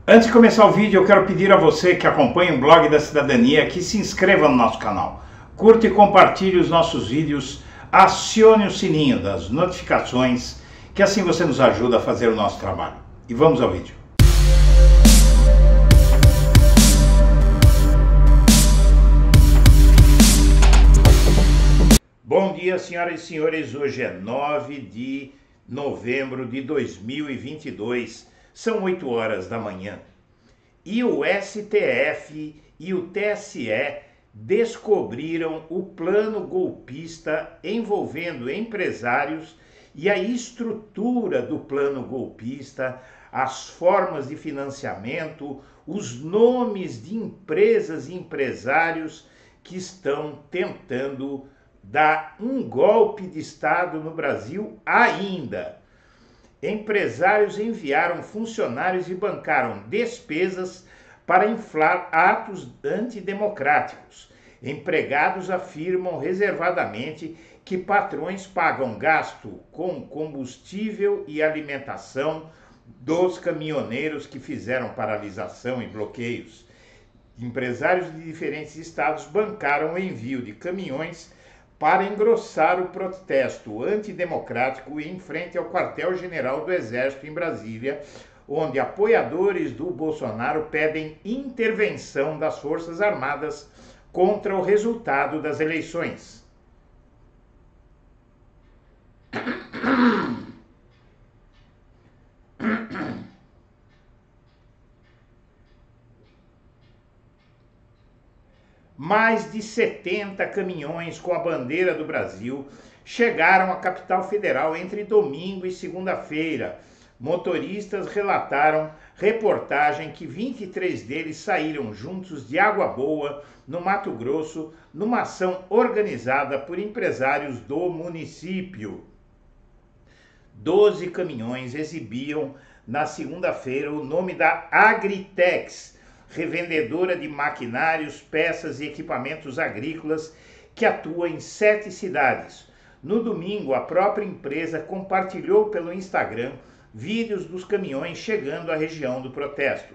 Antes de começar o vídeo, eu quero pedir a você que acompanha o Blog da Cidadania que se inscreva no nosso canal. Curta e compartilhe os nossos vídeos, acione o sininho das notificações, que assim você nos ajuda a fazer o nosso trabalho. E vamos ao vídeo. Bom dia, senhoras e senhores. Hoje é 9 de novembro de 2022. São 8 horas da manhã. E o STF e o TSE descobriram o plano golpista envolvendo empresários e a estrutura do plano golpista, as formas de financiamento, os nomes de empresas e empresários que estão tentando dar um golpe de Estado no Brasil ainda. Empresários enviaram funcionários e bancaram despesas para inflar atos antidemocráticos. Empregados afirmam reservadamente que patrões pagam gasto com combustível e alimentação dos caminhoneiros que fizeram paralisação e bloqueios. Empresários de diferentes estados bancaram o envio de caminhões para engrossar o protesto antidemocrático em frente ao quartel-general do Exército em Brasília, onde apoiadores do Bolsonaro pedem intervenção das Forças Armadas contra o resultado das eleições. Mais de 70 caminhões com a bandeira do Brasil chegaram à capital federal entre domingo e segunda-feira. Motoristas relataram reportagem que 23 deles saíram juntos de Água Boa, no Mato Grosso, numa ação organizada por empresários do município. 12 caminhões exibiam na segunda-feira o nome da Agritex, revendedora de maquinários, peças e equipamentos agrícolas que atua em 7 cidades. No domingo, a própria empresa compartilhou pelo Instagram vídeos dos caminhões chegando à região do protesto.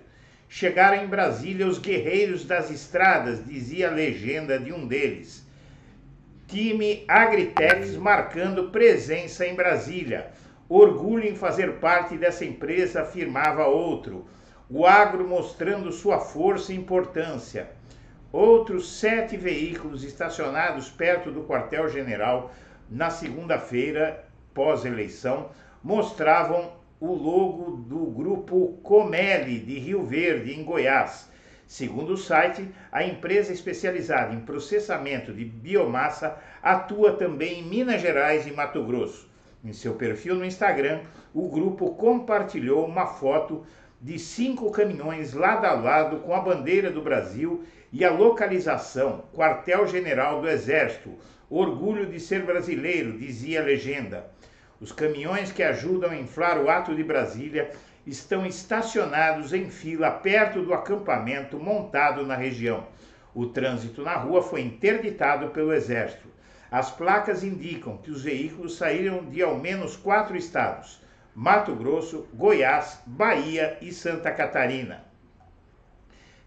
Chegaram em Brasília os guerreiros das estradas, dizia a legenda de um deles. Time Agritex marcando presença em Brasília. Orgulho em fazer parte dessa empresa, afirmava outro. O agro mostrando sua força e importância. Outros 7 veículos estacionados perto do quartel-general na segunda-feira, pós-eleição, mostravam o logo do grupo Comeli de Rio Verde, em Goiás. Segundo o site, a empresa especializada em processamento de biomassa atua também em Minas Gerais e Mato Grosso. Em seu perfil no Instagram, o grupo compartilhou uma foto de 5 caminhões lado a lado com a bandeira do Brasil e a localização, quartel-general do Exército. Orgulho de ser brasileiro, dizia a legenda. Os caminhões que ajudam a inflar o ato de Brasília estão estacionados em fila perto do acampamento montado na região. O trânsito na rua foi interditado pelo Exército. As placas indicam que os veículos saíram de ao menos 4 estados: Mato Grosso, Goiás, Bahia e Santa Catarina.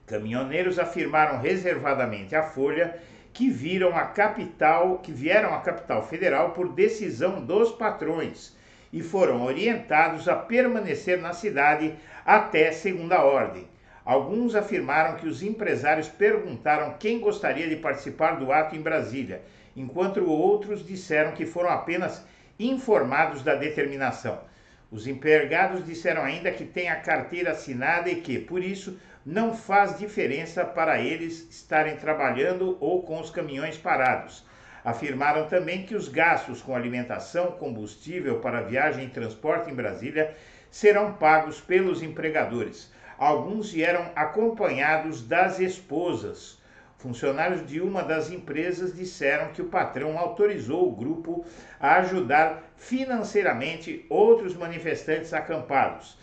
Caminhoneiros afirmaram reservadamente à Folha que vieram à capital federal por decisão dos patrões e foram orientados a permanecer na cidade até segunda ordem. Alguns afirmaram que os empresários perguntaram quem gostaria de participar do ato em Brasília, enquanto outros disseram que foram apenas informados da determinação. Os empregados disseram ainda que têm a carteira assinada e que, por isso, não faz diferença para eles estarem trabalhando ou com os caminhões parados. Afirmaram também que os gastos com alimentação, combustível para viagem e transporte em Brasília serão pagos pelos empregadores. Alguns vieram acompanhados das esposas. Funcionários de uma das empresas disseram que o patrão autorizou o grupo a ajudar financeiramente outros manifestantes acampados.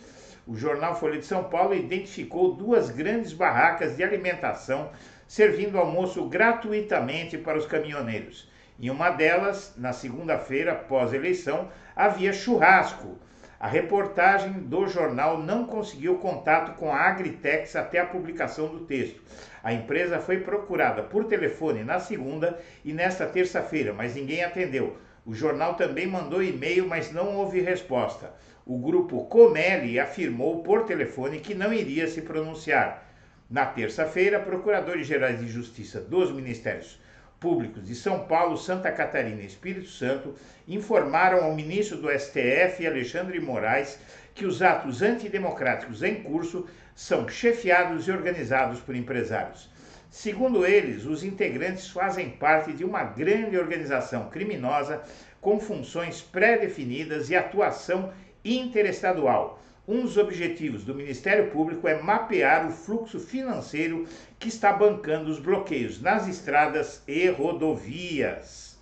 O jornal Folha de São Paulo identificou 2 grandes barracas de alimentação servindo almoço gratuitamente para os caminhoneiros. Em uma delas, na segunda-feira, pós-eleição, havia churrasco. A reportagem do jornal não conseguiu contato com a Agritex até a publicação do texto. A empresa foi procurada por telefone na segunda e nesta terça-feira, mas ninguém atendeu. O jornal também mandou e-mail, mas não houve resposta. O grupo Comelli afirmou por telefone que não iria se pronunciar. Na terça-feira, procuradores-gerais de Justiça dos Ministérios Públicos de São Paulo, Santa Catarina e Espírito Santo informaram ao ministro do STF, Alexandre de Moraes, que os atos antidemocráticos em curso são chefiados e organizados por empresários. Segundo eles, os integrantes fazem parte de uma grande organização criminosa com funções pré-definidas e atuação interestadual. Um dos objetivos do Ministério Público é mapear o fluxo financeiro que está bancando os bloqueios nas estradas e rodovias.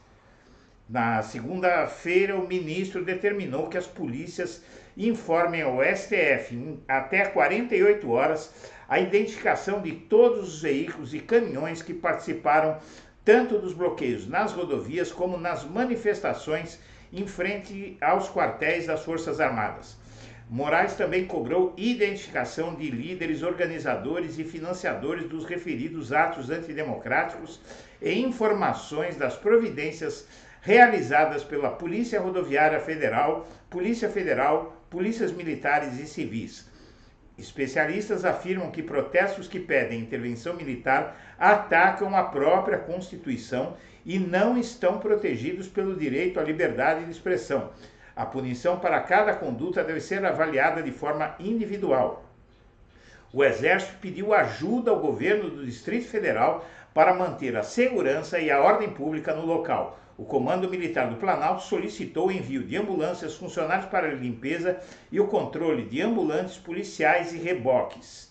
Na segunda-feira, o ministro determinou que as polícias informem ao STF em até 48 horas a identificação de todos os veículos e caminhões que participaram tanto dos bloqueios nas rodovias como nas manifestações em frente aos quartéis das Forças Armadas. Moraes também cobrou identificação de líderes, organizadores e financiadores dos referidos atos antidemocráticos e informações das providências realizadas pela Polícia Rodoviária Federal, polícias militares e civis. Especialistas afirmam que protestos que pedem intervenção militar atacam a própria Constituição e não estão protegidos pelo direito à liberdade de expressão. A punição para cada conduta deve ser avaliada de forma individual. O Exército pediu ajuda ao governo do Distrito Federal para manter a segurança e a ordem pública no local. O Comando Militar do Planalto solicitou o envio de ambulâncias, funcionários para limpeza e o controle de ambulantes, policiais e reboques.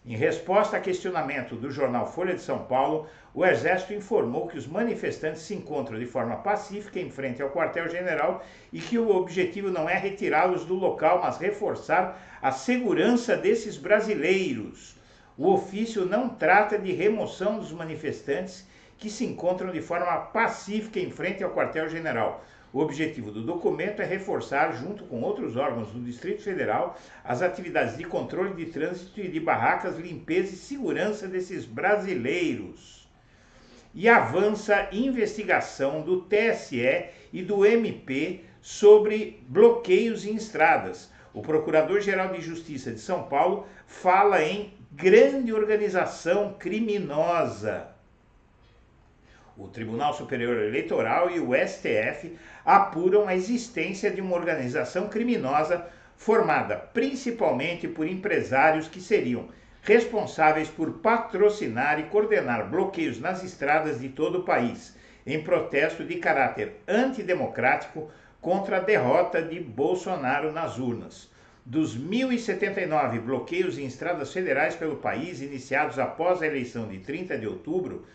Em resposta a questionamento do jornal Folha de São Paulo, o Exército informou que os manifestantes se encontram de forma pacífica em frente ao quartel-general e que o objetivo não é retirá-los do local, mas reforçar a segurança desses brasileiros. O ofício não trata de remoção dos manifestantes que se encontram de forma pacífica em frente ao quartel-general. O objetivo do documento é reforçar, junto com outros órgãos do Distrito Federal, as atividades de controle de trânsito e de barracas, limpeza e segurança desses brasileiros. E avança investigação do TSE e do MP sobre bloqueios em estradas. O Procurador-Geral de Justiça de São Paulo fala em grande organização criminosa. O Tribunal Superior Eleitoral e o STF apuram a existência de uma organização criminosa formada principalmente por empresários que seriam responsáveis por patrocinar e coordenar bloqueios nas estradas de todo o país, em protesto de caráter antidemocrático contra a derrota de Bolsonaro nas urnas. Dos 1.079 bloqueios em estradas federais pelo país iniciados após a eleição de 30 de outubro,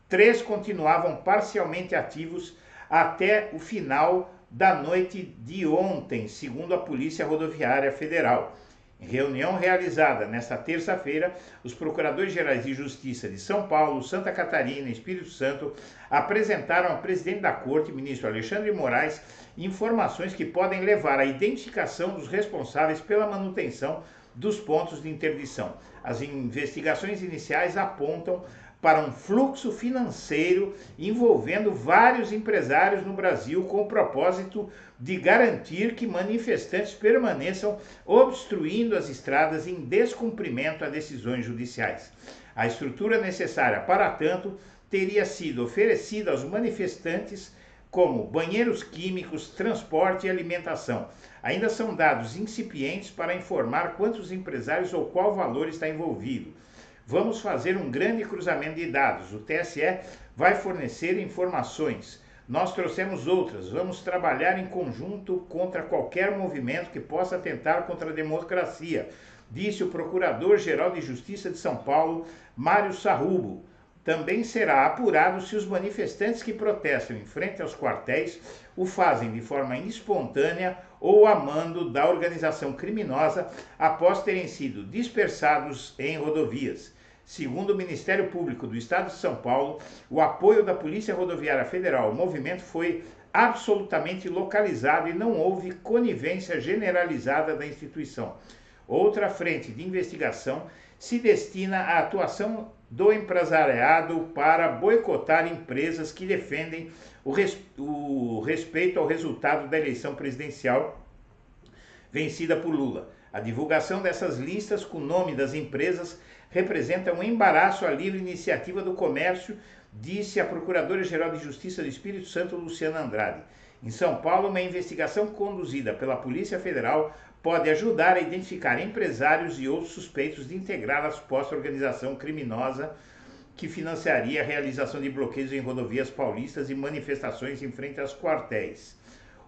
3 continuavam parcialmente ativos até o final da noite de ontem, segundo a Polícia Rodoviária Federal. Em reunião realizada nesta terça-feira, os Procuradores-Gerais de Justiça de São Paulo, Santa Catarina e Espírito Santo apresentaram ao presidente da Corte, ministro Alexandre de Moraes, informações que podem levar à identificação dos responsáveis pela manutenção dos pontos de interdição. As investigações iniciais apontam para um fluxo financeiro envolvendo vários empresários no Brasil com o propósito de garantir que manifestantes permaneçam obstruindo as estradas em descumprimento a decisões judiciais. A estrutura necessária para tanto teria sido oferecida aos manifestantes como banheiros químicos, transporte e alimentação. Ainda são dados incipientes para informar quantos empresários ou qual valor está envolvido. Vamos fazer um grande cruzamento de dados. O TSE vai fornecer informações. Nós trouxemos outras. Vamos trabalhar em conjunto contra qualquer movimento que possa atentar contra a democracia, disse o Procurador-Geral de Justiça de São Paulo, Mário Sarrubo. Também será apurado se os manifestantes que protestam em frente aos quartéis o fazem de forma espontânea ou a mando da organização criminosa após terem sido dispersados em rodovias. Segundo o Ministério Público do Estado de São Paulo, o apoio da Polícia Rodoviária Federal ao movimento foi absolutamente localizado e não houve conivência generalizada da instituição. Outra frente de investigação se destina à atuação do empresariado para boicotar empresas que defendem o respeito ao resultado da eleição presidencial vencida por Lula. A divulgação dessas listas com o nome das empresas representa um embaraço à livre iniciativa do comércio, disse a Procuradora-Geral de Justiça do Espírito Santo, Luciana Andrade. Em São Paulo, uma investigação conduzida pela Polícia Federal pode ajudar a identificar empresários e outros suspeitos de integrar a suposta organização criminosa que financiaria a realização de bloqueios em rodovias paulistas e manifestações em frente aos quartéis.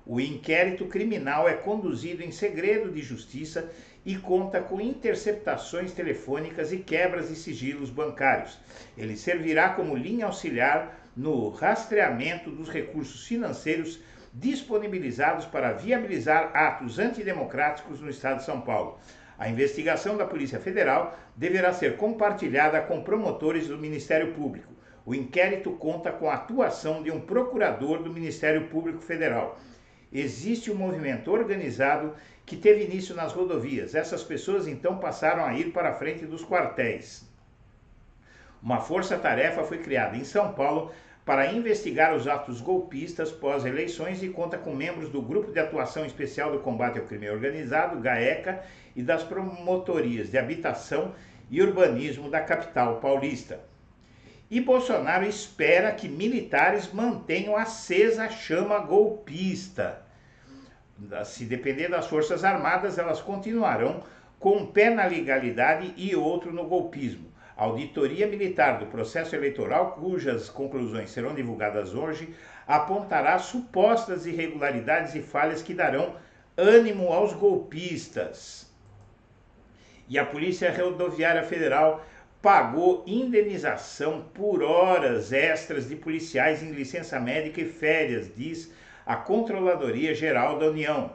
O inquérito criminal é conduzido em segredo de justiça e conta com interceptações telefônicas e quebras de sigilos bancários. Ele servirá como linha auxiliar no rastreamento dos recursos financeiros disponibilizados para viabilizar atos antidemocráticos no estado de São Paulo. A investigação da Polícia Federal deverá ser compartilhada com promotores do Ministério Público. O inquérito conta com a atuação de um procurador do Ministério Público Federal. Existe um movimento organizado que teve início nas rodovias. Essas pessoas então passaram a ir para a frente dos quartéis. Uma força-tarefa foi criada em São Paulo para investigar os atos golpistas pós-eleições e conta com membros do Grupo de Atuação Especial do Combate ao Crime Organizado, GAECA, e das promotorias de habitação e urbanismo da capital paulista. E Bolsonaro espera que militares mantenham acesa a chama golpista. Se depender das Forças Armadas, elas continuarão com um pé na legalidade e outro no golpismo. A auditoria militar do processo eleitoral, cujas conclusões serão divulgadas hoje, apontará supostas irregularidades e falhas que darão ânimo aos golpistas. E a Polícia Rodoviária Federal pagou indenização por horas extras de policiais em licença médica e férias, diz a Controladoria Geral da União.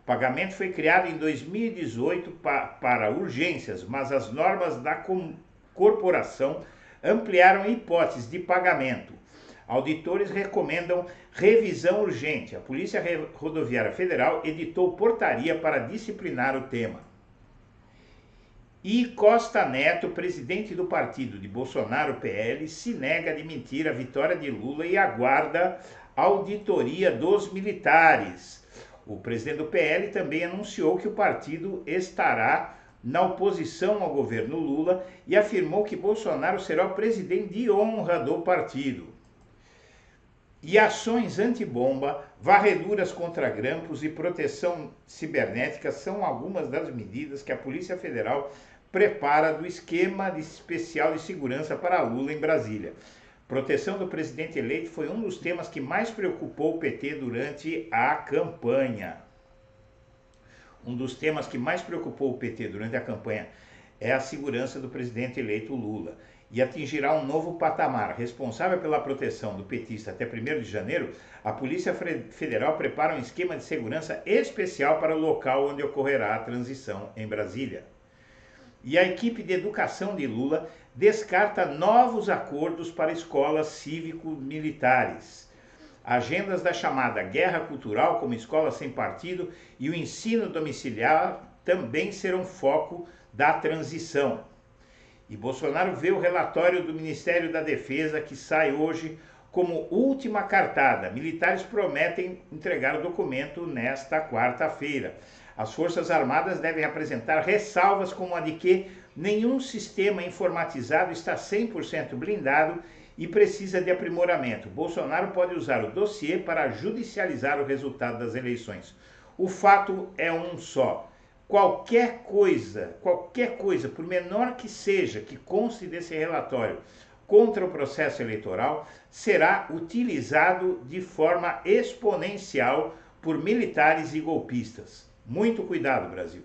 O pagamento foi criado em 2018 para urgências, mas as normas da corporação ampliaram hipóteses de pagamento. Auditores recomendam revisão urgente. A Polícia Rodoviária Federal editou portaria para disciplinar o tema. E Costa Neto, presidente do partido de Bolsonaro, PL, se nega a admitir a vitória de Lula e aguarda auditoria dos militares. O presidente do PL também anunciou que o partido estará na oposição ao governo Lula e afirmou que Bolsonaro será o presidente de honra do partido. E ações antibomba, varreduras contra grampos e proteção cibernética são algumas das medidas que a Polícia Federal prepara do esquema especial de segurança para Lula em Brasília. Proteção do presidente eleito foi um dos temas que mais preocupou o PT durante a campanha. Um dos temas que mais preocupou o PT durante a campanha é a segurança do presidente eleito Lula. E atingirá um novo patamar. Responsável pela proteção do petista até 1º de janeiro, a Polícia Federal prepara um esquema de segurança especial para o local onde ocorrerá a transição em Brasília. E a equipe de educação de Lula descarta novos acordos para escolas cívico-militares. Agendas da chamada guerra cultural, como escola sem partido, e o ensino domiciliar também serão foco da transição. E Bolsonaro vê o relatório do Ministério da Defesa, que sai hoje, como última cartada. Militares prometem entregar o documento nesta quarta-feira. As Forças Armadas devem apresentar ressalvas como a de que nenhum sistema informatizado está 100% blindado e precisa de aprimoramento. Bolsonaro pode usar o dossiê para judicializar o resultado das eleições. O fato é um só. Qualquer coisa, por menor que seja, que conste desse relatório contra o processo eleitoral, será utilizado de forma exponencial por militares e golpistas. Muito cuidado, Brasil.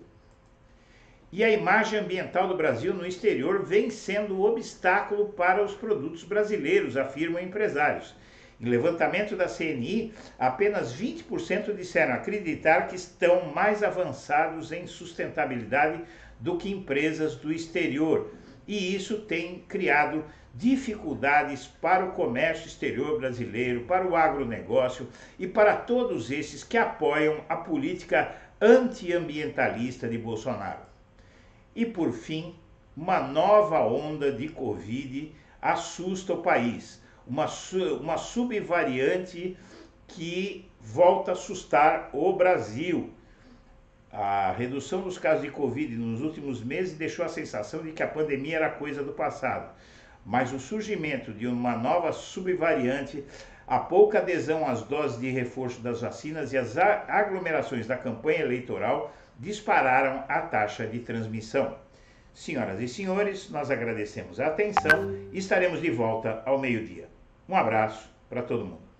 E a imagem ambiental do Brasil no exterior vem sendo um obstáculo para os produtos brasileiros, afirmam empresários. Em levantamento da CNI, apenas 20% disseram acreditar que estão mais avançados em sustentabilidade do que empresas do exterior. e isso tem criado dificuldades para o comércio exterior brasileiro, para o agronegócio e para todos esses que apoiam a política antiambientalista de Bolsonaro. E por fim, uma nova onda de Covid assusta o país, uma subvariante que volta a assustar o Brasil. A redução dos casos de Covid nos últimos meses deixou a sensação de que a pandemia era coisa do passado. Mas o surgimento de uma nova subvariante, a pouca adesão às doses de reforço das vacinas e as aglomerações da campanha eleitoral dispararam a taxa de transmissão. Senhoras e senhores, nós agradecemos a atenção e estaremos de volta ao meio-dia. Um abraço para todo mundo.